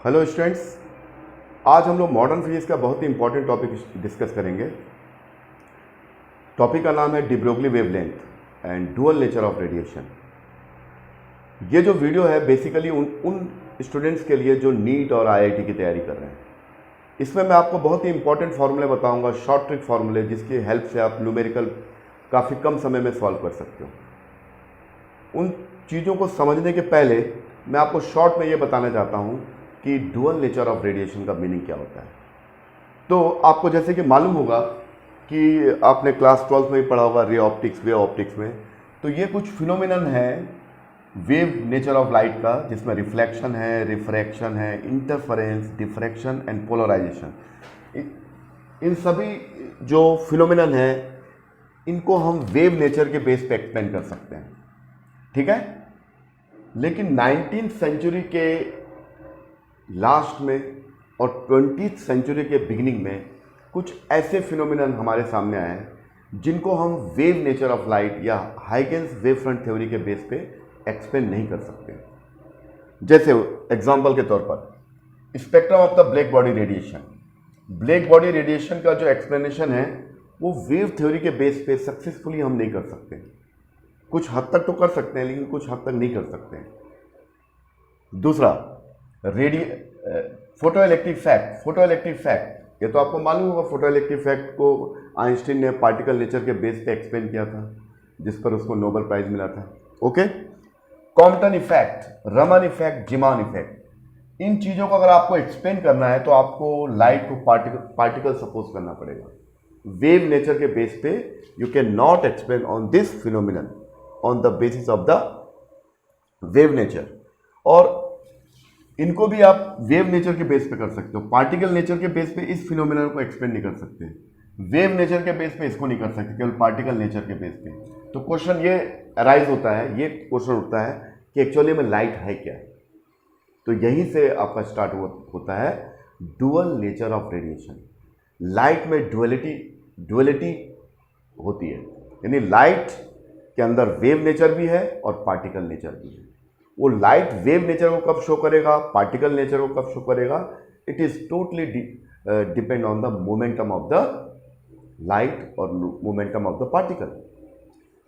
Hello students, आज हम लोग मॉडर्न फिजिक्स का बहुत ही इंपॉर्टेंट टॉपिक डिस्कस करेंगे। टॉपिक का नाम है D Broglie wavelength and dual nature of radiation. ये जो वीडियो है बेसिकली उन स्टूडेंट्स के लिए जो नीट और आईआईटी की तैयारी कर रहे हैं। इसमें मैं आपको बहुत ही इंपॉर्टेंट फार्मूले बताऊंगा, शॉर्ट ट्रिक फार्मूले, जिसकी हेल्प से आप न्यूमेरिकल काफ़ी कम समय में सॉल्व कर सकते हो। उन चीज़ों को समझने के पहले मैं आपको शॉर्ट में ये बताना चाहता हूँ कि डुअल नेचर ऑफ रेडिएशन का मीनिंग क्या होता है। तो आपको जैसे कि मालूम होगा कि आपने क्लास 12 में ही पढ़ा होगा रे ऑप्टिक्स, वेव ऑप्टिक्स में। तो ये कुछ फिनोमिनन है वेव नेचर ऑफ लाइट का, जिसमें रिफ्लेक्शन है, रिफ्रैक्शन है, इंटरफेरेंस, डिफ्रैक्शन एंड पोलराइजेशन। इन सभी जो फिनोमिनन है इनको हम वेव नेचर के बेस पे एक्सप्लेन कर सकते हैं, ठीक है। लेकिन 19th सेंचुरी के लास्ट में और 20th सेंचुरी के बिगिनिंग में कुछ ऐसे फिनोमिनन हमारे सामने आए हैं जिनको हम वेव नेचर ऑफ लाइट या हाइगेंस वेव फ्रंट थ्योरी के बेस पे एक्सप्लेन नहीं कर सकते। जैसे एग्जांपल के तौर पर spectrum of the black body radiation. Black body radiation का जो एक्सप्लेनेशन है वो वेव थ्योरी के बेस पे सक्सेसफुली हम नहीं कर सकते। कुछ हद तक तो कर सकते हैं लेकिन कुछ हद तक नहीं कर सकते। दूसरा फोटो इलेक्ट्रिक फैक्ट, ये तो आपको मालूम होगा। फोटो इलेक्ट्रिक फैक्ट को आइंस्टीन ने पार्टिकल नेचर के बेस पे एक्सप्लेन किया था, जिस पर उसको नोबेल प्राइज मिला था। Okay, Compton effect, Raman effect, जिमान इफेक्ट, इन चीजों को अगर आपको एक्सप्लेन करना है तो आपको लाइट को पार्टिकल सपोज करना पड़ेगा। वेव नेचर के बेस पे you can not explain on this phenomenon on the basis of the wave nature. और इनको भी आप वेव नेचर के बेस पे कर सकते हो। पार्टिकल नेचर के बेस पे इस फिनोमिनन को एक्सप्लेन नहीं कर सकते, वेव नेचर के बेस पे इसको नहीं कर सकते, केवल पार्टिकल नेचर के बेस पे। तो क्वेश्चन ये अराइज होता है, ये क्वेश्चन उठता है कि एक्चुअली में लाइट है क्या। तो यहीं से आपका स्टार्ट होता है dual nature of radiation. Light में डुअलिटी होती है, यानी लाइट के अंदर वेव नेचर भी है और पार्टिकल नेचर भी है। वो लाइट वेव नेचर को कब शो करेगा, पार्टिकल नेचर को कब शो करेगा, it is totally depend on the momentum of the light और मोमेंटम ऑफ द पार्टिकल।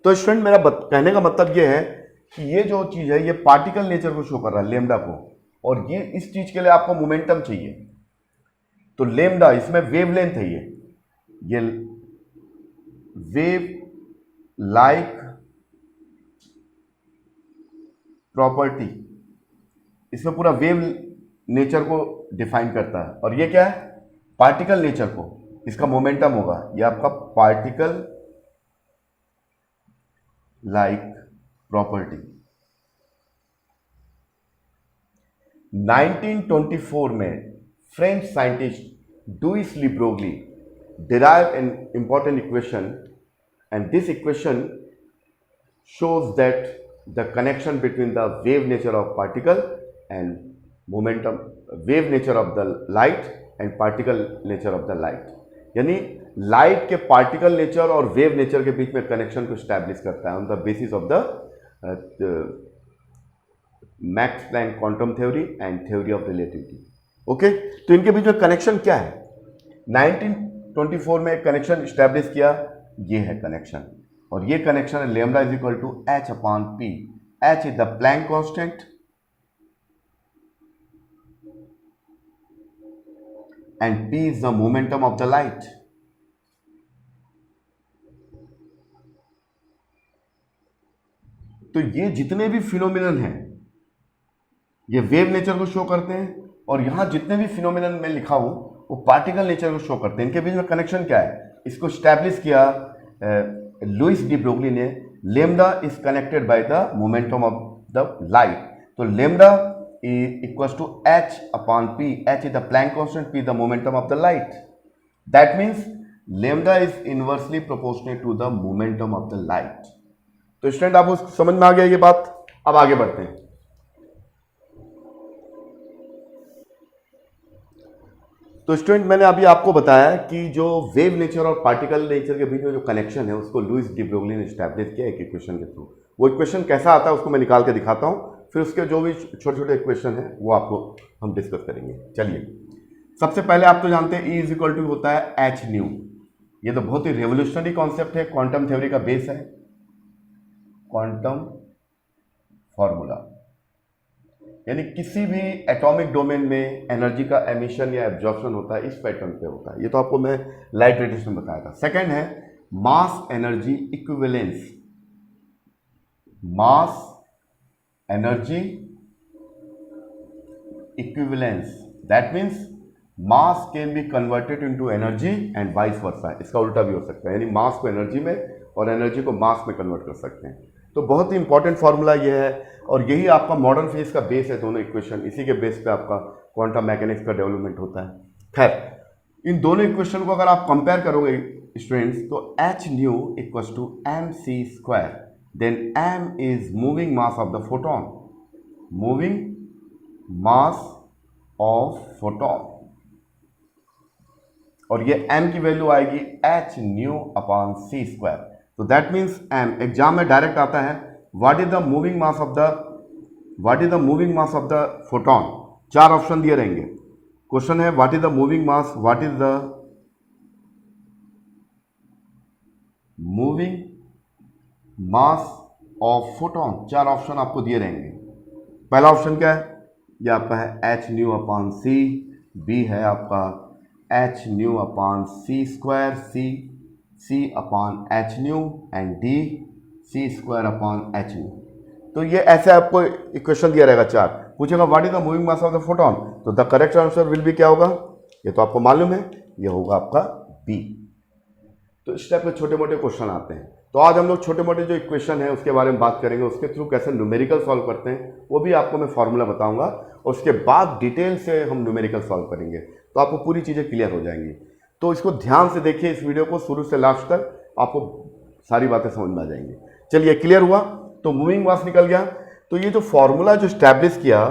तो स्टूडेंट, मेरा कहने का मतलब ये है कि ये जो चीज है ये पार्टिकल नेचर को शो कर रहा है, लेमडा को, और ये इस चीज के लिए आपको मोमेंटम चाहिए। तो लेमडा, इसमें वेवलेंथ है, ये वेव लाइक प्रॉपर्टी, इसमें पूरा वेव नेचर को डिफाइन करता है। और ये क्या है, पार्टिकल नेचर को, इसका मोमेंटम होगा, ये आपका पार्टिकल लाइक प्रॉपर्टी। 1924 में French scientist Louis de Broglie derived an important equation, and this equation shows that the connection between the wave nature of particle and momentum, wave nature of the light and particle nature of the light, यानी light के particle nature और wave nature के बीच में connection को establish करता है on the basis of the Max Planck quantum theory and theory of relativity. Okay, तो इनके बीच में कनेक्शन क्या है, 1924 में एक कनेक्शन स्टैब्लिश किया, ये है कनेक्शन। और ये कनेक्शन है lambda is equal to h upon p. H is the Planck constant and p is the momentum of the light. तो ये जितने भी फिनोमिनन हैं ये वेव नेचर को शो करते हैं, और यहां जितने भी फिनोमिनन मैं लिखा हूं वो पार्टिकल नेचर को शो करते हैं। इनके बीच में कनेक्शन क्या है, इसको स्टैब्लिश किया लुइस डी ब्रोगली ने। Lambda is connected by the momentum of the light. तो lambda equals to h upon p. H is the Planck constant, p the momentum of the light. That means lambda is inversely proportional to the momentum of the light. तो student, आपको समझ में आ गया ये बात। अब आगे बढ़ते हैं। तो स्टूडेंट, मैंने अभी आपको बताया कि जो वेव नेचर और पार्टिकल नेचर के बीच में जो कनेक्शन है उसको लुइस डी ब्रोगली ने स्टैब्लिश किया एक इक्वेशन के थ्रू। वो इक्वेशन कैसा आता है उसको मैं निकाल के दिखाता हूं, फिर उसके जो भी छोटे छोटे इक्वेशन हैं वो आपको हम डिस्कस करेंगे। चलिए, सबसे पहले आप तो जानते हैं E इज इक्वल टू होता है एच न्यू। ये तो बहुत ही रेवोल्यूशनरी कॉन्सेप्ट है, क्वांटम थ्योरी का बेस है, क्वांटम फॉर्मूला। यानी किसी भी एटॉमिक डोमेन में एनर्जी का एमिशन या एब्जॉर्प्शन होता है इस पैटर्न पे होता है। ये तो आपको मैं लाइट रेडिएशन में बताया था। सेकंड है mass energy equivalence. Mass energy equivalence, that means mass can be converted into energy and vice versa. इसका उल्टा भी हो सकता है, यानी मास को एनर्जी में और एनर्जी को मास में कन्वर्ट कर सकते हैं। तो बहुत ही इंपॉर्टेंट फार्मूला ये है और यही आपका मॉडर्न फिजिक्स का बेस है। दोनों इक्वेशन इसी के बेस पे आपका क्वांटम मैकेनिक्स का डेवलपमेंट होता है। खैर, इन दोनों इक्वेशन को अगर आप कंपेयर करोगे स्टूडेंट्स, तो h nu equals to m c square, then m is moving mass of the photon, moving mass of photon, और ये m की वैल्यू आएगी h nu upon c square. तो दैट मीन्स m एग्जाम में direct आता है, what is the moving mass of the photon. चार option दिए रहेंगे। क्वेश्चन है what is the moving mass, what is the moving mass of photon. चार option आपको दिए रहेंगे। पहला ऑप्शन क्या है, ये आपका है h nu upon c, b है आपका h nu upon c square, c upon h nu, and d c square upon h nu. तो ये ऐसे आपको इक्वेशन दिया रहेगा चार। पूछेगा what is the moving mass of the photon, तो the correct answer will be क्या होगा, ये तो आपको मालूम है, ये होगा आपका बी। तो इस टाइप के छोटे मोटे क्वेश्चन आते हैं। तो आज हम लोग छोटे मोटे जो इक्वेशन है उसके बारे में बात करेंगे, उसके थ्रू कैसे न्यूमेरिकल सॉल्व करते हैं वो भी आपको मैं फॉर्मूला बताऊंगा, और उसके बाद डिटेल से हम न्यूमेरिकल सॉल्व करेंगे, तो आपको पूरी चीज़ें क्लियर हो जाएंगी। तो इसको ध्यान से देखिए, इस वीडियो को शुरू से लास्ट तक, आपको सारी बातें समझ में आ जाएंगी। चलिए, क्लियर हुआ। तो मूविंग मास निकल गया। तो ये जो फॉर्मूला जो स्टैब्लिश किया,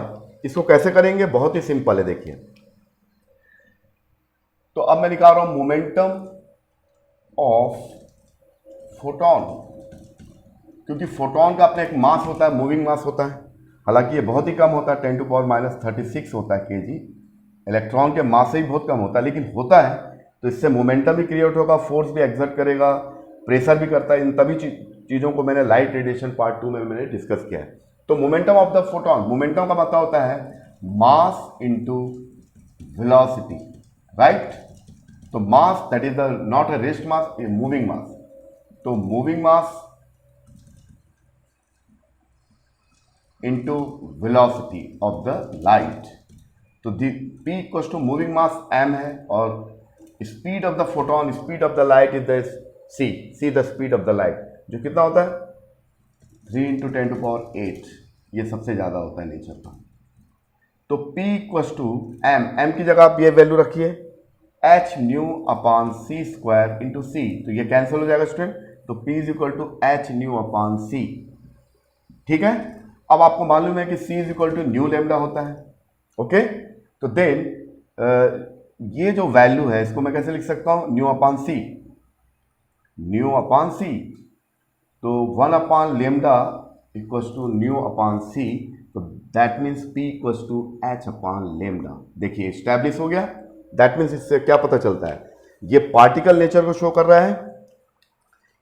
इसको कैसे करेंगे, बहुत ही सिंपल है। देखिए, तो अब मैं निकाल रहा हूं मोमेंटम ऑफ फोटोन, क्योंकि फोटोन का अपना एक मास होता है, मूविंग मास होता है। हालांकि ये बहुत ही कम होता है, 10⁻⁻36 होता है केजी। इलेक्ट्रॉन के मास से ही बहुत कम होता है, लेकिन होता है। तो इससे मोमेंटम भी क्रिएट होगा, फोर्स भी एक्सर्ट करेगा, प्रेशर भी करता है। इन तभी चीज़ों को मैंने लाइट रेडिएशन पार्ट 2 में मैंने डिस्कस किया है। तो momentum of the photon, momentum का मतलब होता है मास इनटू वेलोसिटी, राइट। तो mass that is the not a rest mass, a moving mass. तो moving mass into velocity of the light. तो the P equals to moving mass m है, और speed of the photon, speed of the light is the c the speed of the light, जो कितना होता है 3 × 10⁸। ये सबसे ज़्यादा होता है नेचर का। तो P इक्वल्स टू m की जगह आप ये वैल्यू रखिए h nu upon c square into c. तो ये कैंसिल हो जाएगा स्टूडेंट। तो P is equal to h nu upon c. ठीक है। अब आपको मालूम है कि C is equal to nu lambda होता है। ओके। तो देन ये जो वैल्यू है इसको मैं कैसे लिख सकता हूं, nu upon c. Nu upon c, तो 1 upon lambda equals to nu upon c. तो that means P equals to h upon lambda. देखिए, स्टैब्लिश हो गया। दैट मीन्स इससे क्या पता चलता है, ये पार्टिकल नेचर को शो कर रहा है।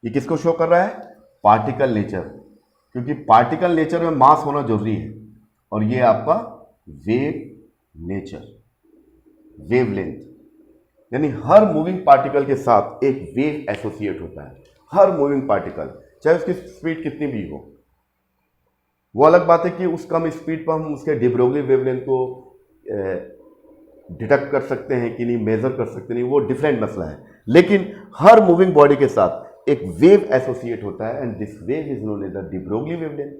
ये किसको शो कर रहा है, पार्टिकल नेचर, क्योंकि पार्टिकल नेचर में मास होना जरूरी है। और ये आपका वेव नेचर, वेवलेंथ, यानी हर मूविंग पार्टिकल के साथ एक वेव एसोसिएट होता है। हर मूविंग पार्टिकल, चाहे उसकी स्पीड कितनी भी हो। वो अलग बात है कि उस कम स्पीड पर हम उसके डिब्रोगली वेवलेंथ को डिटेक्ट कर सकते हैं कि नहीं, मेजर कर सकते नहीं, वो डिफरेंट मसला है। लेकिन हर मूविंग बॉडी के साथ एक वेव एसोसिएट होता है, and this wave is known as the de Broglie wavelength.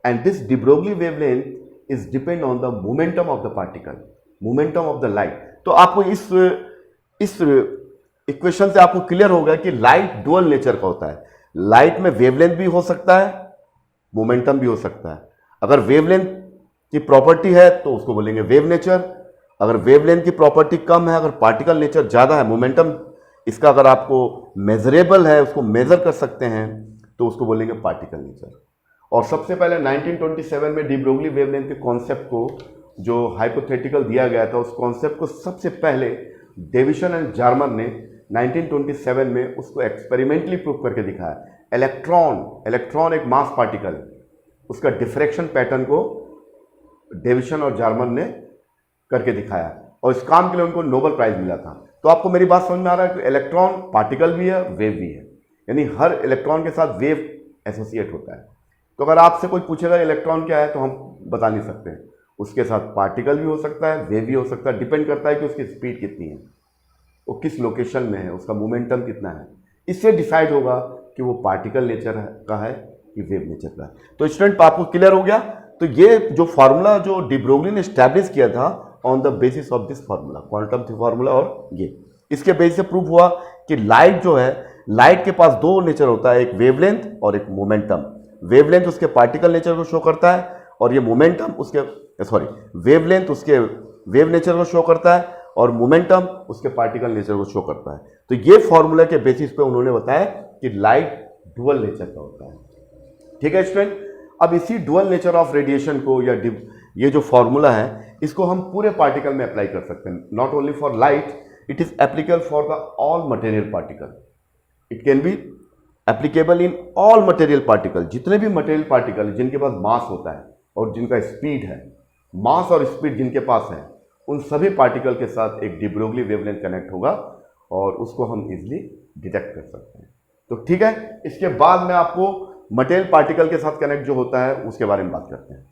And this de Broglie wavelength is depend on the momentum of the particle, momentum of the light. तो आपको इस इक्वेशन से आपको क्लियर होगा कि लाइट डुअल नेचर का होता है। लाइट में वेवलेंथ भी हो सकता है, मोमेंटम भी हो सकता है। अगर वेवलेंथ की प्रॉपर्टी है तो उसको बोलेंगे वेव नेचर। अगर वेवलेंथ की प्रॉपर्टी कम है, अगर पार्टिकल नेचर ज़्यादा है, मोमेंटम इसका अगर आपको मेजरेबल है, उसको मेजर कर सकते हैं, तो उसको बोलेंगे पार्टिकल नेचर। और सबसे पहले 1927 में डी ब्रोगली वेवलेंथ के कॉन्सेप्ट को जो हाइपोथेटिकल दिया गया था, उस कॉन्सेप्ट को सबसे पहले डेविसन एंड जार्मर ने 1927 में उसको एक्सपेरिमेंटली प्रूव करके दिखाया। इलेक्ट्रॉन एक मास पार्टिकल, उसका डिफ्रैक्शन पैटर्न को डेविसन और जार्मर ने करके दिखाया और इस काम के लिए उनको नोबेल प्राइज मिला था। तो आपको मेरी बात समझ में आ रहा है कि इलेक्ट्रॉन पार्टिकल भी है, वेव भी है, यानी हर इलेक्ट्रॉन के साथ वेव एसोसिएट होता है। तो अगर आपसे कोई पूछेगा इलेक्ट्रॉन क्या है तो हम बता नहीं सकते हैं। उसके साथ पार्टिकल भी हो सकता है, वेव भी हो सकता है, डिपेंड करता है कि उसकी स्पीड कितनी है, वो किस लोकेशन में है, उसका मोमेंटम कितना है। इससे डिसाइड होगा कि वो पार्टिकल नेचर का है कि वेव नेचर का है। तो स्टूडेंट आपको क्लियर हो गया। तो ये जो फार्मूला जो डी ब्रोगली ने स्टैब्लिश किया था on the basis of this formula, quantum theory formula, और ये इसके बेसिस से प्रूव हुआ कि लाइट जो है, लाइट के पास दो नेचर होता है, एक वेवलेंथ और एक मोमेंटम। वेवलेंथ उसके पार्टिकल नेचर को शो करता है और ये मोमेंटम उसके वेवलेंथ उसके वेव नेचर को शो करता है और मोमेंटम उसके पार्टिकल नेचर को शो करता है। तो ये फॉर्मूला के बेसिस पे उन्होंने बताया कि लाइट डुअल नेचर का होता है। ठीक है स्टूडेंट, अब इसी डुअल नेचर ऑफ रेडिएशन को या ये जो फॉर्मूला है इसको हम पूरे पार्टिकल में अप्लाई कर सकते हैं। Not only for light, it is applicable for the all material particle. It can be applicable in all material particle. जितने भी मटेरियल पार्टिकल जिनके पास मास होता है और जिनका स्पीड है, मास और स्पीड जिनके पास है, उन सभी पार्टिकल के साथ एक डी ब्रोगली वेवलेंथ कनेक्ट होगा और उसको हम इजीली डिटेक्ट कर सकते हैं। तो ठीक है, इसके बाद मैं आपको मटेरियल पार्टिकल के साथ कनेक्ट जो होता है उसके बारे में बात करते हैं।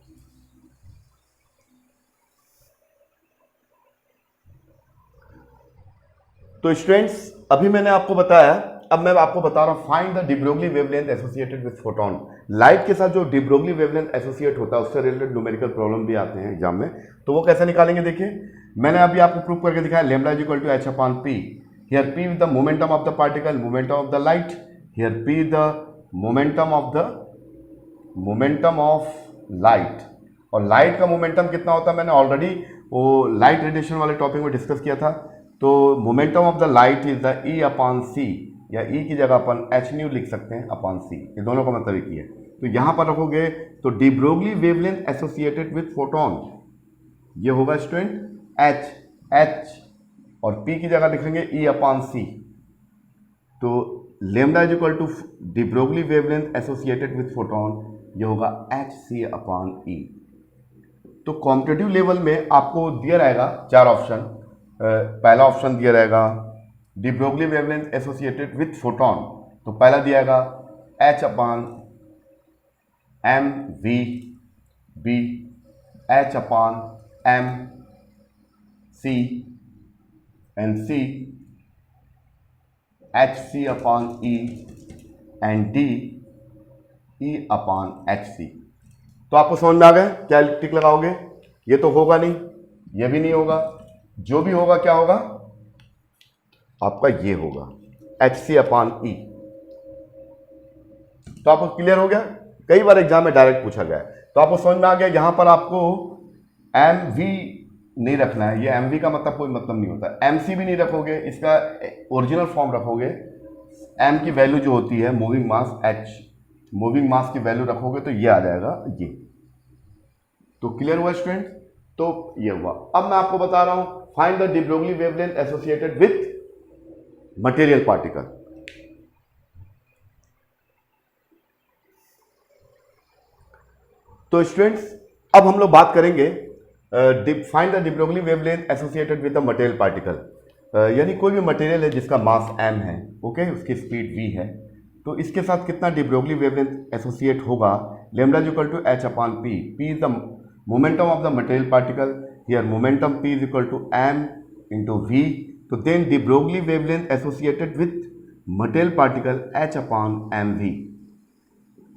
तो स्टूडेंट्स, अभी मैंने आपको बताया, अब मैं आपको बता रहा हूं find the de Broglie wavelength associated with photon. Light के साथ जो डी ब्रोगली वेवलेंथ एसोसिएट होता है उससे रिलेटेड न्यूमेरिकल प्रॉब्लम भी आते हैं एग्जाम में, तो वो कैसे निकालेंगे देखिए। मैंने अभी आपको प्रूव करके दिखाया lambda is equal to h upon p। Here p with the momentum of the particle, momentum of the light. Here p the momentum of light. और लाइट का मोमेंटम कितना होता है मैंने ऑलरेडी वो लाइट रेडिएशन वाले टॉपिक में discuss किया था। तो momentum of the light is the e upon c, या e की जगह अपन h न्यू लिख सकते हैं अपॉन c। ये दोनों का मतलब एक ही है। तो यहां पर रखोगे तो D Broglie wavelength associated with photon, ये होगा स्टूडेंट h, और p की जगह लिखेंगे e अपॉन c। तो lambda is equal to de Broglie wavelength associated with photon, ये होगा hc अपॉन e। तो कॉम्पिटिटिव लेवल में आपको दिया रहेगा चार ऑप्शन। पहला ऑप्शन दिया रहेगा D Broglie wavelength associated with photon, तो पहला दिया जाएगा h upon m v, b h upon m c, and c h c upon e, and d e upon h c। तो आपको समझ में आ गया क्या टिक लगाओगे। ये तो होगा नहीं, ये भी नहीं होगा, जो भी होगा क्या होगा आपका, ये होगा एच सी अपॉन ई। तो आपको क्लियर हो गया, कई बार एग्जाम में डायरेक्ट पूछा गया है। तो आपको समझ में आ गया, यहां पर आपको एम वी नहीं रखना है। ये एम वी का मतलब कोई मतलब नहीं होता। एम सी भी नहीं रखोगे, इसका ओरिजिनल फॉर्म रखोगे। एम की वैल्यू जो होती है मूविंग मास एच, मूविंग मास की वैल्यू रखोगे तो ये आ जाएगा ये। तो क्लियर हुआ स्टूडेंट, तो ये हुआ। अब मैं आपको बता रहा हूं find the de Broglie wavelength associated with material particle. तो स्टूडेंट्स, अब हम लोग बात करेंगे find the de Broglie wavelength associated with the material particle. यानी कोई भी मटेरियल है जिसका मास m है, ओके, उसकी स्पीड v है, तो इसके साथ कितना डी ब्रोगली वेवलेंथ एसोसिएट होगा। Lambda is equal to h upon p, p is the momentum of the material particle, here momentum p is equal to m into v। तो then de Broglie wavelength associated with material particle h upon mv,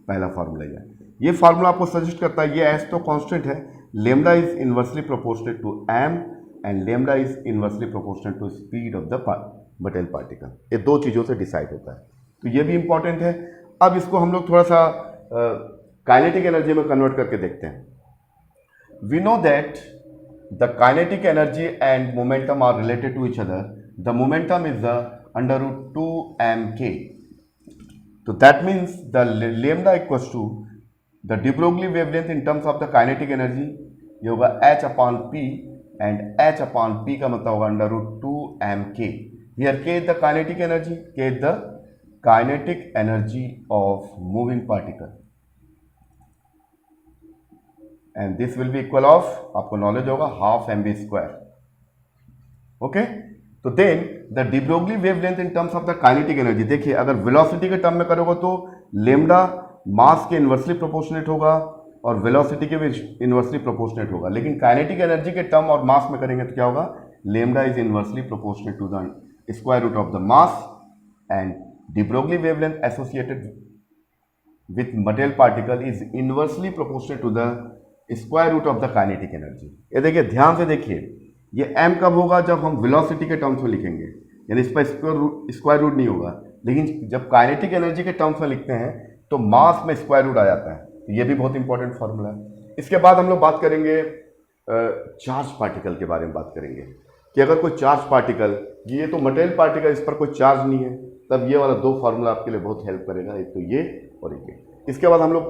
पहला formula है। ये formula आपको suggest करता है, ये h तो constant है, lambda is inversely proportional to m and lambda is inversely proportional to speed of the material particle. ये दो चीज़ों से डिसाइड होता है, तो ये भी इंपॉर्टेंट है। अब इसको हम लोग थोड़ा सा काइनेटिक एनर्जी में कन्वर्ट करके देखते हैं। We know that the kinetic energy and momentum are related to each other. The momentum is the under root 2 mk. So that means the lambda equals to the de Broglie wavelength in terms of the kinetic energy ये होगा h upon p and h upon p का मतलब होगा under root 2mk। Here k is the kinetic energy, k is the kinetic energy of moving particle and this will be equal of, आपको knowledge होगा, half mv square. Okay, तो then the de Broglie wavelength in terms of the kinetic energy, देखिए अगर velocity के term में करोगे तो lambda मास के इन्वर्सली प्रोपोर्शनेट होगा और वेलोसिटी के भी इन्वर्सली प्रोपोर्शनेट होगा, लेकिन काइनेटिक एनर्जी के टर्म और मास में करेंगे तो क्या होगा, lambda is inversely proportionate to the square root of the mass and de Broglie wavelength associated with material particle is inversely proportionate to the square root of the kinetic energy. ये देखिए, ध्यान से देखिए, ये m कब होगा, जब हम वेलोसिटी के टर्म्स में लिखेंगे, यानी इस पर स्क्वायर रूट नहीं होगा, लेकिन जब काइनेटिक एनर्जी के टर्म्स में लिखते हैं तो मास में स्क्वायर रूट आ जाता है। तो ये भी बहुत इंपॉर्टेंट फॉर्मूला है। इसके बाद हम लोग बात करेंगे चार्ज पार्टिकल के बारे में बात करेंगे कि अगर कोई चार्ज पार्टिकल, ये तो मटेरियल पार्टिकल, इस पर कोई चार्ज नहीं है, तब ये वाला दो फार्मूला आपके लिए बहुत हेल्प करेगा, एक तो ये और एक ये। इसके बाद हम लोग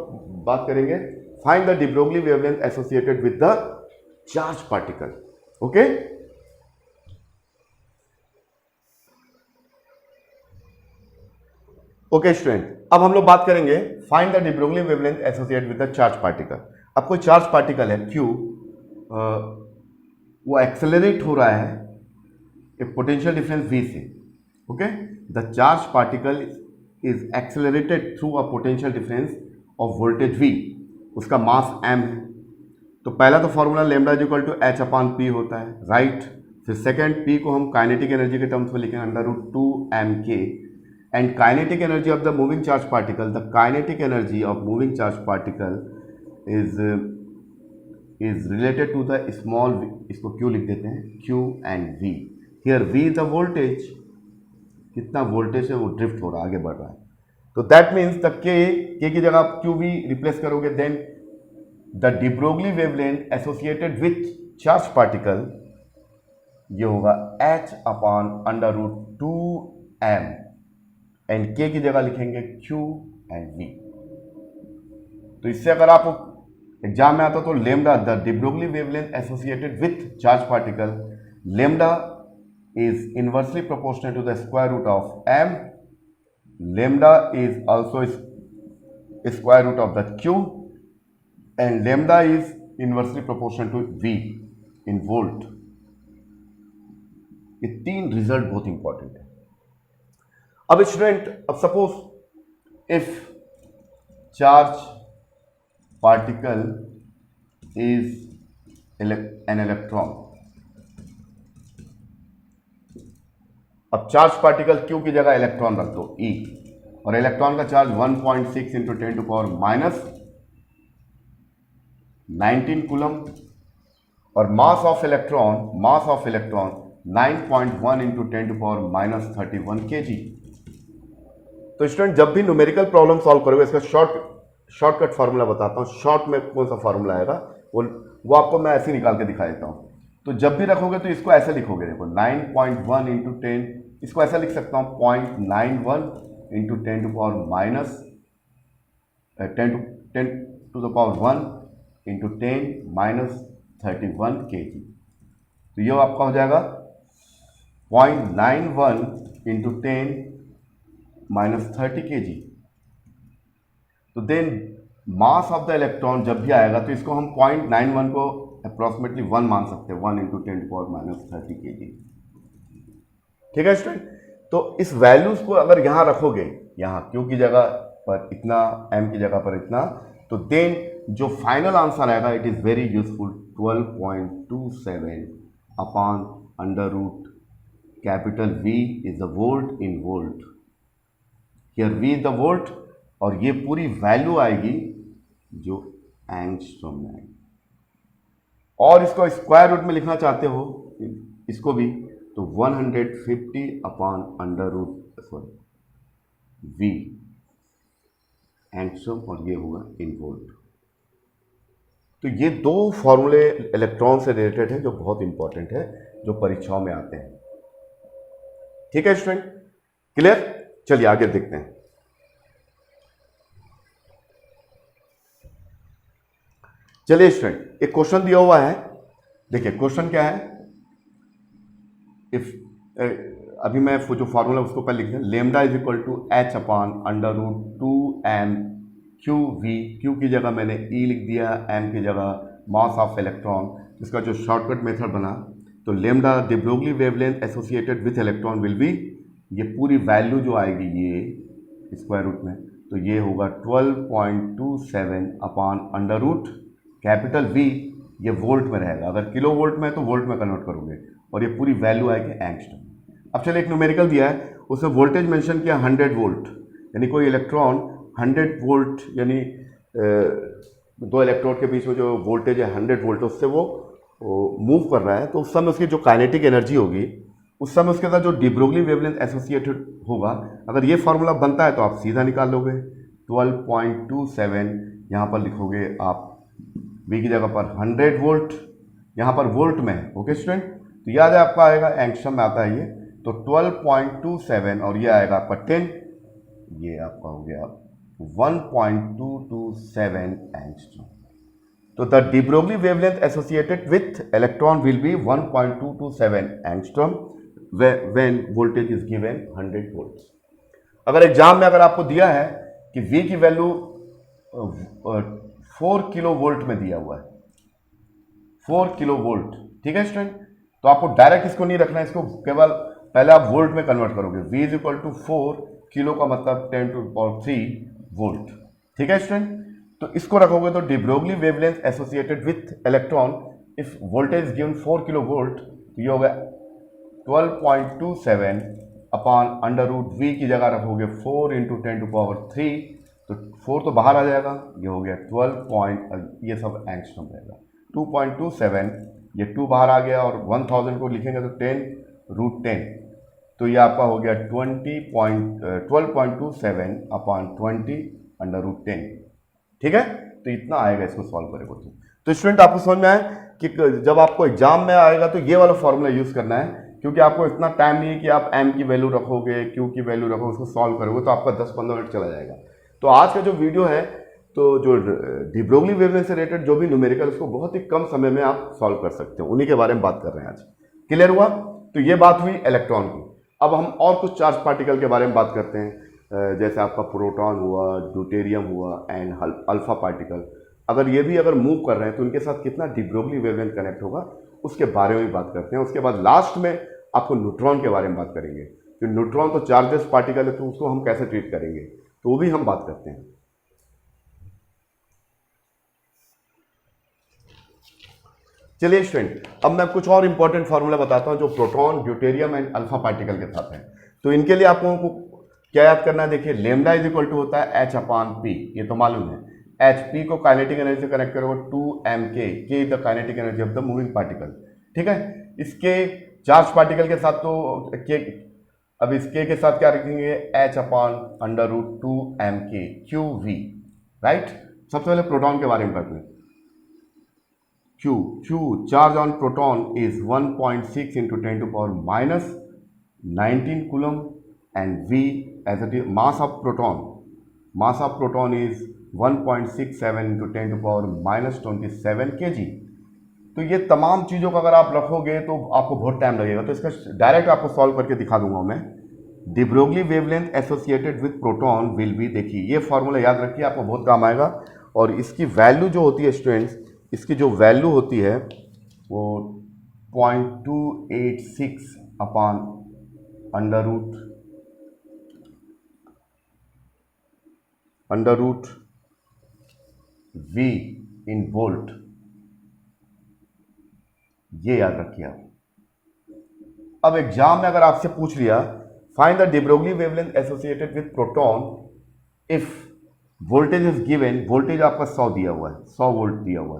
बात करेंगे find the de Broglie wavelength associated with the charge particle. Okay, okay student, अब हम लोग बात करेंगे find the de Broglie wavelength associated with the charge particle. अब कोई चार्ज पार्टिकल है Q, वो एक्सेलरेट हो रहा है एक पोटेंशियल डिफरेंस V से। Okay, the charge particle is accelerated through a potential difference of voltage V, उसका मास m है। तो पहला तो formula lambda is equal to h upon p होता है, राइट। फिर सेकंड p को हम काइनेटिक एनर्जी के टर्म्स में लिखेंगे under root 2mk and kinetic energy of the moving charge particle, the kinetic energy of moving charge particle is related to the small, इसको q लिख देते हैं, q and v। Here v is the voltage, कितना voltage है वो drift हो रहा है, आगे बढ़ रहा है। तो दैट मीन्स द k की जगह आप q भी रिप्लेस करोगे, then the de Broglie wavelength associated with charge particle ये होगा h upon under root 2m and k की जगह लिखेंगे q एंड v। तो इससे अगर आप एग्जाम में आता तो lambda, the de Broglie wavelength associated with charge particle, lambda is inversely proportional to the square root of m, lambda is also square root of the q and lambda is inversely proportional to V in volt। ये तीन result बहुत important है। अब student, अब suppose if charge particle is an electron, अब charge particle Q की जगह electron रख दो E, और इलेक्ट्रॉन का charge 1.6 into 10 to power minus 19 coulomb और mass of electron 9.1 into 10 to power minus 31 kg। तो स्टूडेंट, जब भी न्यूमेरिकल प्रॉब्लम सॉल्व करोगे, इसका शॉर्टकट फार्मूला बताता हूँ। शॉर्ट में कौन सा फार्मूला आएगा वो आपको मैं ऐसे निकाल के दिखा देता हूँ। तो जब भी रखोगे तो इसको ऐसे लिखोगे, देखो 9.1 इंटू 10, इसको ऐसा लिख सकता हूँ 0.91 into 10 to power minus 10 to the power 1 into 10 minus 31 kg। तो ये आपका हो जाएगा 0.91 इंटू 10 माइनस 30 kg। तो then mass of the electron जब भी आएगा तो इसको हम 0.91 को अप्रॉक्सीमेटली 1 मान सकते हैं, 1 इंटू 10 पावर माइनस 30 kg। ठीक है स्टूडेंट, तो इस वैल्यूज को अगर यहाँ रखोगे, यहाँ Q की जगह पर इतना, M की जगह पर इतना, तो देन जो फाइनल आंसर आएगा it is very useful, 12.27 upon under root capital V is the volt in volt. Here V is the volt और ये पूरी वैल्यू आएगी जो एंगस्ट्रॉम में आएगी। और इसको स्क्वायर रूट में लिखना चाहते हो इसको भी, तो 150 upon under root V angstrom और ये होगा इन वोल्ट। तो ये दो फॉर्मूले इलेक्ट्रॉन से रिलेटेड है जो बहुत इंपॉर्टेंट है, जो परीक्षाओं में आते हैं। ठीक है स्टूडेंट, क्लियर? चलिए आगे देखते हैं। चलिए स्टूडेंट, एक क्वेश्चन दिया हुआ है, देखिए क्वेश्चन क्या है। इफ अभी मैं जो फॉर्मूला उसको पहले लिख दें, lambda is equal to h upon under root 2m q v, q की जगह मैंने ई लिख दिया, एम की जगह मास ऑफ इलेक्ट्रॉन। इसका जो शॉर्टकट मेथड बना, तो lambda the Broglie wavelength associated with electron will be, ये पूरी वैल्यू जो आएगी ये स्क्वायर रूट में, तो ये होगा 12.27 upon under root capital V, ये वोल्ट में रहेगा, अगर किलो वोल्ट में तो वोल्ट में कन्वर्ट करोगे, और ये पूरी वैल्यू आएगी एंगस्ट्रॉम। अब चलिए एक न्यूमेरिकल दिया है, उसमें वोल्टेज मेंशन किया 100 वोल्ट, यानी कोई इलेक्ट्रॉन 100 वोल्ट, यानी दो इलेक्ट्रोड के बीच में जो वोल्टेज है 100 वोल्ट, उससे वो मूव कर रहा है, तो उस समय उसकी जो काइनेटिक एनर्जी होगी, उस समय उसके साथ जो डी ब्रोगली वेवलेंथ एसोसिएटेड होगा, अगर ये फार्मूला बनता है तो आप सीधा निकाल लोगे। 12.27 यहाँ पर लिखोगे आप V की जगह पर 100 वोल्ट, यहाँ पर वोल्ट में है, ओके स्टूडेंट। तो याद है आपका आएगा एंगस्ट्रॉम में आता है ये, तो 12.27 और ये आएगा आपका 10, ये आपका हो गया 1.227 एंगस्ट्रॉम। तो the de Broglie wavelength associated with electron will be 1.227 angstrom when voltage is given 100 volt. अगर एग्जाम में अगर आपको दिया है कि V की वैल्यू 4 किलो वोल्ट में दिया हुआ है, 4 किलो वोल्ट, ठीक है स्टूडेंट, तो आपको डायरेक्ट इसको नहीं रखना है, इसको केवल पहले आप वोल्ट में कन्वर्ट करोगे। V is equal to 4 kilo का मतलब 10⁻³ वोल्ट, ठीक है स्टूडेंट। तो इसको रखोगे तो D Broglie wavelength associated with electron if voltage given 4 kilo volt, तो ये हो गया 12.27 अपॉन अंडर रूट V की जगह रखोगे 4 × 10⁻³, तो 4 तो बाहर आ जाएगा, ये हो गया 12 ये सब एंगस्ट्रॉम रहेगा। 2.27 ये 2 बाहर आ गया, और 1000 को लिखेंगे तो 10√10, तो ये आपका हो गया 12.27 अपॉन 20 अंडर रूट 10, ठीक है। तो इतना आएगा इसको सॉल्व करेगा तो स्टूडेंट आपको समझ में आया कि जब आपको एग्जाम में आएगा तो ये वाला फॉर्मूला यूज करना है, क्योंकि आपको इतना टाइम नहीं है कि आप m की वैल्यू रखोगे, q की वैल्यू रखोगे, उसको सॉल्व करोगे तो आपका 10-15 मिनट चला जाएगा। तो आज का जो वीडियो है, तो जो डी ब्रोगली वेवलेंथ से रिलेटेड जो भी न्यूमेरिकल, उसको बहुत ही कम समय में आप सॉल्व कर सकते हो, उन्हीं के बारे में बात कर रहे हैं आज। क्लियर हुआ? तो ये बात हुई इलेक्ट्रॉन की। अब हम और कुछ चार्ज पार्टिकल के बारे में बात करते हैं, जैसे आपका प्रोटॉन हुआ, ड्यूटेरियम हुआ एंड अल्फा पार्टिकल। अगर ये भी अगर मूव कर रहे हैं तो उनके साथ कितना डी ब्रोगली वेवलेंथ कनेक्ट होगा, उसके बारे में भी बात करते हैं। उसके बाद लास्ट में आपको न्यूट्रॉन के बारे में बात करेंगे, तो न्यूट्रॉन तो चार्जेस पार्टिकल है, तो उसको हम कैसे ट्रीट करेंगे, तो वो भी हम बात करते हैं। चलिए स्टूडेंट, अब मैं कुछ और इंपॉर्टेंट फार्मूला बताता हूं जो proton, deuterium and alpha particle के साथ है। तो इनके लिए आप लोगों को क्या याद करना है, देखिए लेमडा इज इक्वल टू होता है H/P, ये तो मालूम है। Hp को काइनेटिक एनर्जी से कनेक्ट करोगे 2mk, k is the kinetic energy of the moving particle, ठीक है। इसके चार्ज पार्टिकल के साथ तो k, अब इस k के साथ क्या रखेंगे, H/√2mk qv, राइट। सबसे पहले प्रोटॉन के बारे में करते हैं। Q charge on proton is 1.6 × 10⁻⁻19 coulomb and V as it is mass of proton is 1.67 × 10⁻⁻27 kg। तो ये तमाम चीज़ों का अगर आप रखोगे तो आपको बहुत टाइम लगेगा, तो इसका डायरेक्ट आपको सॉल्व करके दिखा दूंगा मैं। D Broglie wavelength associated with proton will be, देखिए ये फॉर्मूला याद रखिए, आपको बहुत काम आएगा। और इसकी वैल्यू जो होती है स्टूडेंट्स, इसकी जो वैल्यू होती है वो 0.286 अपॉन अंडर रूट V इन वोल्ट, ये याद रखिए आप। अब एग्जाम में अगर आपसे पूछ लिया find the de Broglie wavelength associated with proton if voltage is given, voltage आपका 100 दिया हुआ है, 100 वोल्ट दिया हुआ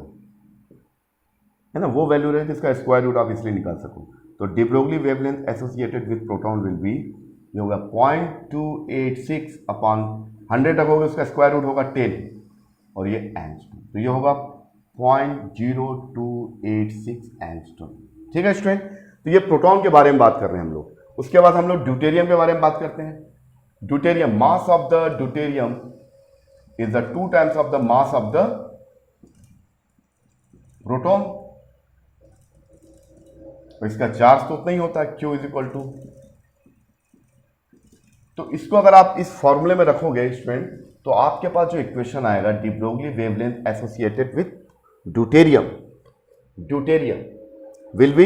है ना, वो वैल्यू रहे जिसका स्क्वायर रूट आप इसलिए निकाल सको। तो D Broglie wavelength associated with proton will be, ये होगा 0.286 अपॉन 100 रखोगे उसका स्क्वायर रूट होगा 10, और ये एंगस्ट्रॉम, तो ये होगा 0.0286 एंगस्ट्रॉम, ठीक है स्टूडेंट। तो ये प्रोटॉन के बारे में बात कर रहे हैं हम लोग। उसके बाद हम लोग ड्यूटेरियम के बारे में बात करते हैं। Deuterium, mass of the deuterium is the 2 times of the mass of the proton, तो इसका चार्ज तो उतना ही होता है, Q इज इक्वल टू। तो इसको अगर आप इस फॉर्मूले में रखोगे स्टूडेंट, तो आपके पास जो इक्वेशन आएगा de Broglie wavelength associated with deuterium, deuterium will be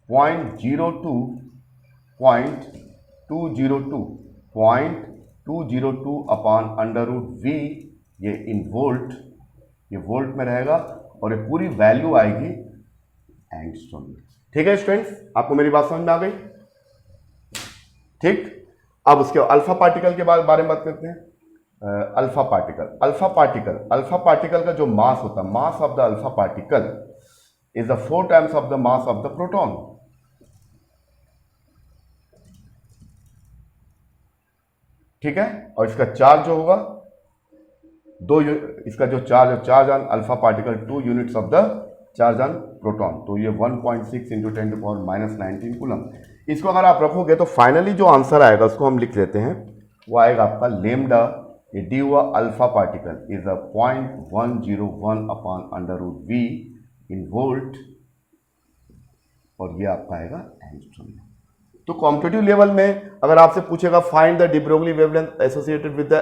0.202 upon under root V, ये इन वोल्ट, ये वोल्ट में रहेगा और ये पूरी वैल्यू आएगी एंगस्ट्रॉम में। ठीक है स्टूडेंट्स, आपको मेरी बात समझ में आ गई? ठीक, अब उसके अल्फा पार्टिकल के बारे में बात करते हैं। अल्फा पार्टिकल, अल्फा पार्टिकल का जो मास होता है, मास of the alpha particle is the 4 times of the mass of the proton. ठीक है, और इसका चार्ज जो होगा इसका जो charge on alpha particle 2 units of the charge on proton, तो ये 1.6 इंटू 10⁻⁻19 कूलम। इसको अगर आप रखोगे तो फाइनली जो आंसर आएगा उसको हम लिख लेते हैं, वो आएगा आपका लेमडा, ये डी हुआ alpha particle is a 0.101 upon under root V in volt, और ये आपका आएगा एंगस्ट्रॉम में। तो कॉम्पिटिटिव लेवल में अगर आपसे पूछेगा find the de Broglie wavelength associated with the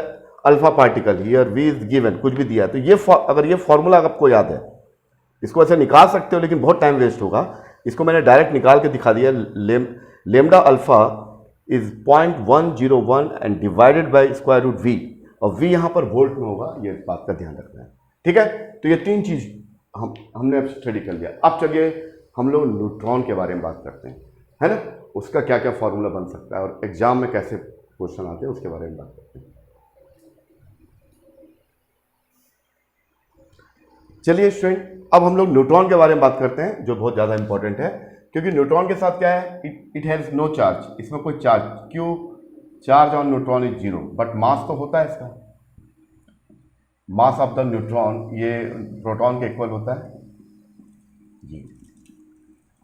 alpha particle, here V is given, कुछ भी दिया है, तो ये अगर ये फॉर्मूला आपको याद है, इसको ऐसे निकाल सकते हो, लेकिन बहुत टाइम वेस्ट होगा। इसको मैंने डायरेक्ट निकाल के दिखा दिया। Lambda alpha is 0.101 and divided by square root V, और वी यहाँ पर वोल्ट में होगा, ये बात का ध्यान रखना है। ठीक है, तो ये 3 चीज हमने अब स्टडी कर लिया। अब चलिए हम लोग न्यूट्रॉन के बारे में बात करते हैं, है ना, उसका क्या क्या फॉर्मूला बन सकता है और एग्जाम में कैसे क्वेश्चन आते हैं उसके बारे में बात करते हैं। चलिए स्टूडेंट, अब हम लोग न्यूट्रॉन के बारे में बात करते हैं, जो बहुत ज़्यादा इंपॉर्टेंट है, क्योंकि न्यूट्रॉन के साथ क्या है, इट हैज़ नो चार्ज, इसमें कोई चार्ज, क्यों, charge on neutron is 0, but mass तो होता है इसका, मास ऑफ द न्यूट्रॉन ये प्रोटॉन के इक्वल होता है जी।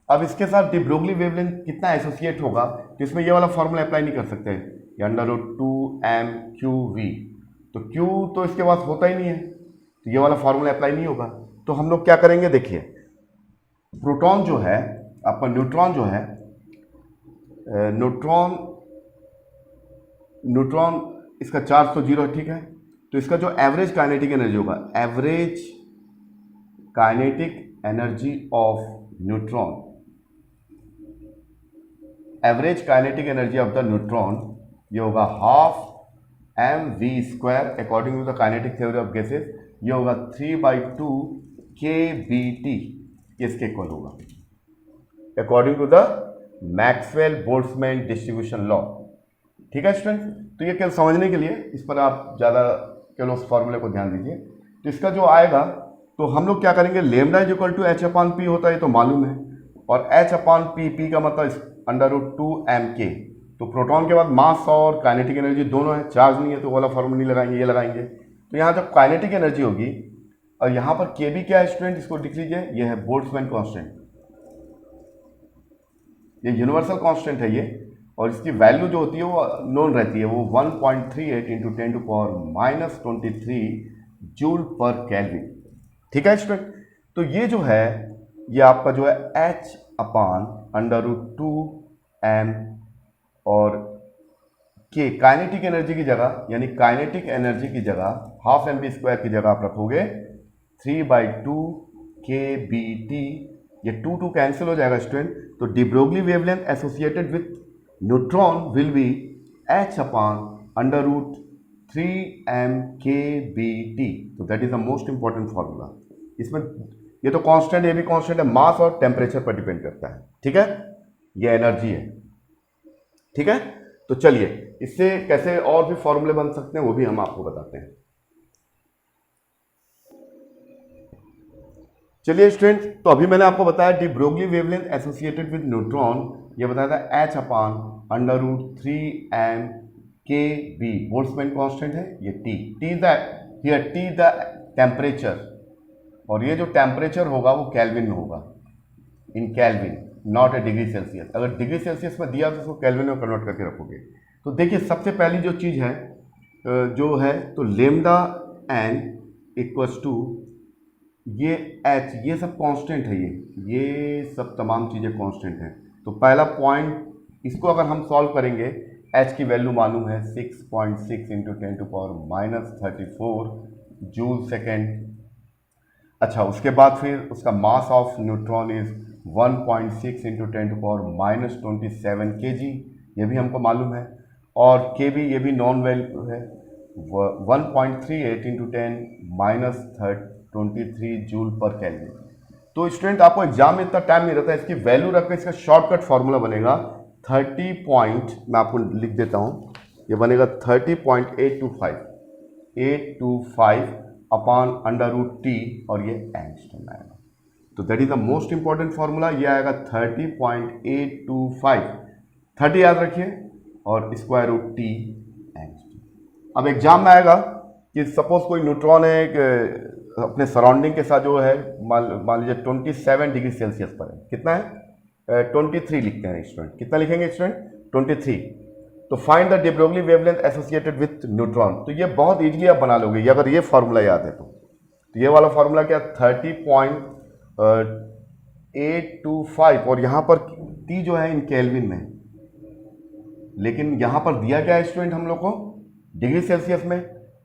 अब इसके साथ डी ब्रोगली वेवलेंथ कितना एसोसिएट होगा, तो इसमें ये वाला फॉर्मूला अप्लाई नहीं कर सकते, ये √2mQV, तो Q तो इसके पास होता ही नहीं है, तो ये वाला फॉर्मूला अप्लाई नहीं होगा। तो हम लोग क्या करेंगे, देखिए प्रोटॉन जो है आपका, न्यूट्रॉन जो है, न्यूट्रॉन इसका चार्ज तो 0 है, ठीक है, तो इसका जो एवरेज काइनेटिक एनर्जी होगा, average kinetic energy of neutron, average kinetic energy of the neutron, ये होगा 12mv² according to the kinetic theory of gases, ये होगा 3/2 kBT, इसके इक्वल होगा according to the Maxwell Boltzmann distribution law. ठीक है student, तो ये केवल समझने के लिए, इस पर आप ज़्यादा केवल उस फॉर्मूले को ध्यान दीजिए। तो इसका जो आएगा, तो हम लोग क्या करेंगे, lambda is equal to h/p होता है, ये तो मालूम है, और h/p का मतलब √2mk, तो प्रोटॉन के बाद मास और काइनेटिक एनर्जी दोनों है, चार्ज नहीं है तो वाला फॉर्मूला नहीं लगाएंगे, ये लगाएंगे। तो यहाँ जब काइनेटिक एनर्जी होगी, और यहाँ पर kb क्या है स्टूडेंट, इसको लिख लीजिए, ये है बोल्ट्जमैन कांस्टेंट, ये यूनिवर्सल कांस्टेंट है ये, और इसकी वैल्यू जो होती है वो नोन रहती है, वो 1.38 इंटू 10⁻⁻23 जूल पर केल्विन। ठीक है स्टूडेंट, तो ये जो है, ये आपका जो है h/√2m, और के काइनेटिक एनर्जी की जगह, यानी काइनेटिक एनर्जी की जगह 12mv² की जगह आप रखोगे 3/2 kBT, ये 2 कैंसिल हो जाएगा स्टूडेंट। तो D Broglie wavelength associated with neutron will B h/√3mkBT, तो that is the most important formula. इसमें ये तो कांस्टेंट, ये भी कांस्टेंट है, मास और टेम्परेचर पर डिपेंड करता है। ठीक है, ये एनर्जी है। ठीक है, तो चलिए इससे कैसे और भी फॉर्मूले बन सकते हैं वो भी हम आपको बताते हैं। चलिए स्टूडेंट, तो अभी मैंने आपको बताया D Broglie wavelength associated with neutron, ये बताया था h/√3mkB, बोल्ट्जमैन कांस्टेंट है, ये T द टेम्परेचर, और ये जो टेम्परेचर होगा वो केल्विन में होगा, in kelvin, not a degree Celsius. अगर डिग्री सेल्सियस में दिया तो उसको केल्विन में कन्वर्ट करके रखोगे। तो देखिए सबसे पहली जो चीज़ है जो है, तो लेमडा एन इक्वल्स टू ये h, ये सब कांस्टेंट है, ये सब तमाम चीज़ें कांस्टेंट हैं। तो पहला पॉइंट, इसको अगर हम सॉल्व करेंगे, h की वैल्यू मालूम है 6.6 इंटू 10⁻34 जूल सेकेंड। अच्छा, उसके बाद फिर उसका mass of neutron is 1.6 into 10⁻27 kg, ये भी हमको मालूम है। और kb ये भी नॉन वैल्यू है, 1.38 इंटू 10⁻23 जूल पर केल्विन। तो स्टूडेंट आपको एग्जाम में इतना टाइम नहीं रहता है, इसकी वैल्यू रखकर इसका शॉर्टकट फार्मूला बनेगा 30 पॉइंट, मैं आपको लिख देता हूँ, ये बनेगा 30.825 अपॉन √T और ये एंगस्ट्रॉम आएगा। तो that is the most important formula, ये आएगा 30.825, 30 याद रखिए और स्क्वायर रूट T एंगस्ट्रॉम। अब एग्जाम में आएगा कि सपोज कोई न्यूट्रॉन है अपने सराउंडिंग के साथ जो है मान लीजिए 27 डिग्री सेल्सियस पर है, कितना है 23 लिखते हैं स्टूडेंट, कितना लिखेंगे स्टूडेंट 23। तो find the de Broglie wavelength associated with neutron. तो ये बहुत इजीली आप बना लोगे, ये अगर ये फार्मूला याद है तो ये वाला फार्मूला क्या 30.825 और यहाँ पर T जो है इन केल्विन में, लेकिन यहाँ पर दिया क्या है स्टूडेंट हम लोग को डिग्री सेल्सियस में,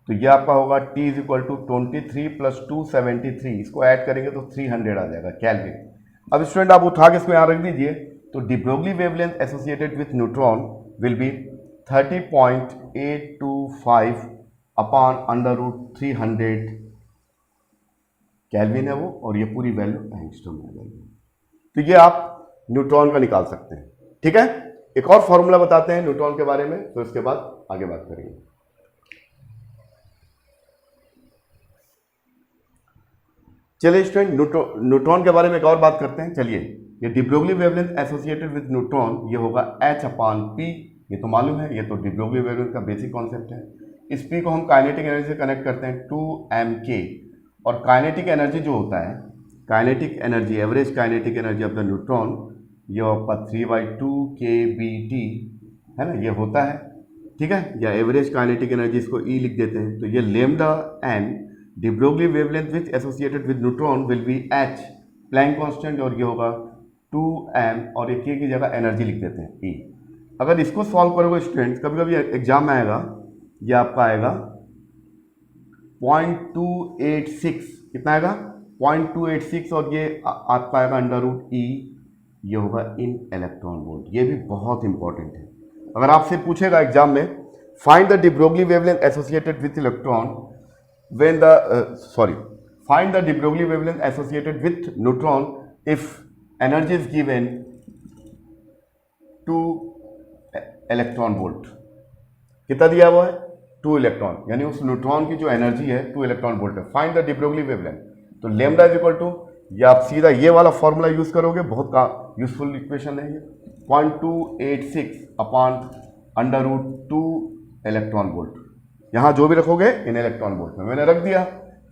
तो ये आपका होगा T इज इक्वल टू 23 + 273, इसको ऐड करेंगे तो 300 आ जाएगा केल्विन। अब स्टूडेंट आप उठा के इसको यहाँ रख दीजिए, तो D Broglie wavelength associated with neutron will B 30.825 upon √300 kelvin है वो, और ये पूरी वैल्यू एंगस्ट्रॉम में आ जाएगी। तो ये आप न्यूट्रॉन का निकाल सकते हैं, ठीक है। एक और फॉर्मूला बताते हैं न्यूट्रॉन के बारे में, तो इसके बाद आगे बात करेंगे। चलिए स्टूडेंट न्यूट्रॉन के बारे में एक और बात करते हैं। चलिए, ये D Broglie wavelength associated with neutron, ये होगा h/p, ये तो मालूम है, ये तो डी ब्रोगली वेवलेंथ का बेसिक कॉन्सेप्ट है। इस p को हम काइनेटिक एनर्जी से कनेक्ट करते हैं 2mk, और काइनेटिक एनर्जी जो होता है, kinetic energy, average kinetic energy of the neutron, ये आपका 3/2 kBT है ना, ये होता है, ठीक है, या एवरेज काइनेटिक एनर्जी, इसको E लिख देते हैं। तो ये lambda n de Broglie wavelength which associated with neutron will be h Planck constant, और ये होगा 2m, और एक की जगह एनर्जी लिख देते हैं E। अगर इसको सॉल्व करोगे स्टूडेंट्स, कभी कभी एग्जाम में आएगा, ये आपका आएगा 0.286, कितना आएगा 0.286, और ये आपका आएगा √E, ये होगा इन इलेक्ट्रॉन वोल्ट। ये भी बहुत इंपॉर्टेंट है। अगर आपसे पूछेगा एग्जाम में, find the de Broglie wavelength associated with electron when the find the de Broglie wavelength associated with neutron if energy is given 2 electron volt। कितना दिया हुआ है 2 इलेक्ट्रॉन, यानी उस न्यूट्रॉन की जो एनर्जी है 2 इलेक्ट्रॉन वोल्ट है। Find the de Broglie wavelength, तो लैम्डा इज इक्वल टू, ये आप सीधा ये वाला फॉर्मूला यूज करोगे, बहुत का यूजफुल इक्वेशन है ये, 0.286 अपॉन √2 इलेक्ट्रॉन वोल्ट। यहाँ जो भी रखोगे इन इलेक्ट्रॉन वोल्ट में मैंने रख दिया,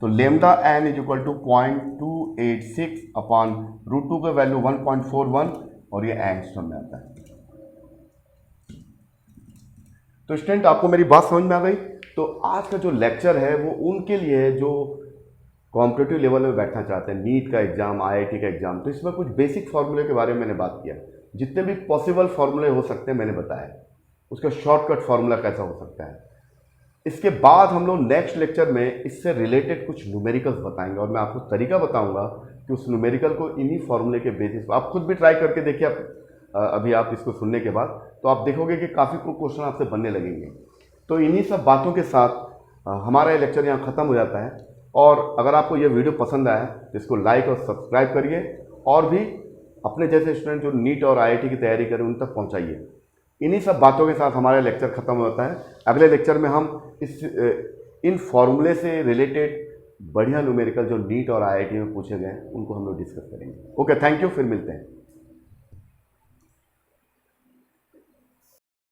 तो lambda n is equal to 0.286 upon √2 का वैल्यू 1.41, और ये एंगस्ट्रॉम में आता है। तो स्टूडेंट आपको मेरी बात समझ में आ गई। तो आज का जो लेक्चर है वो उनके लिए है जो कॉम्पिटिटिव लेवल में बैठना चाहते हैं, नीट का एग्जाम, IIT का एग्जाम। तो इसमें कुछ बेसिक फार्मूले के बारे में मैंने बात किया, जितने भी पॉसिबल फार्मूले हो सकते हैं मैंने बताया, उसका शॉर्टकट फार्मूला कैसा हो सकता है। इसके बाद हम लोग नेक्स्ट लेक्चर में इससे रिलेटेड कुछ न्यूमेरिकल्स बताएंगे, और मैं आपको तरीका बताऊंगा कि उस न्यूमेरिकल को इन्हीं फार्मूले के बेसिस पर आप खुद भी ट्राई करके देखिए। अभी आप इसको सुनने के बाद तो आप देखोगे कि काफ़ी क्वेश्चन आपसे बनने लगेंगे। तो इन्हीं सब बातों के साथ हमारा ये लेक्चर यहाँ ख़त्म हो जाता है। और अगर आपको ये वीडियो पसंद आया तो इसको लाइक और सब्सक्राइब करिए, और भी अपने जैसे स्टूडेंट जो नीट और IIT की तैयारी करें उन तक पहुँचाइए। इन्हीं सब बातों के साथ हमारा लेक्चर खत्म होता है। अगले लेक्चर में हम इन फॉर्मूले से रिलेटेड बढ़िया न्यूमेरिकल जो नीट और IIT में पूछे गए हैं उनको हम लोग डिस्कस करेंगे। ओके, थैंक यू, फिर मिलते हैं।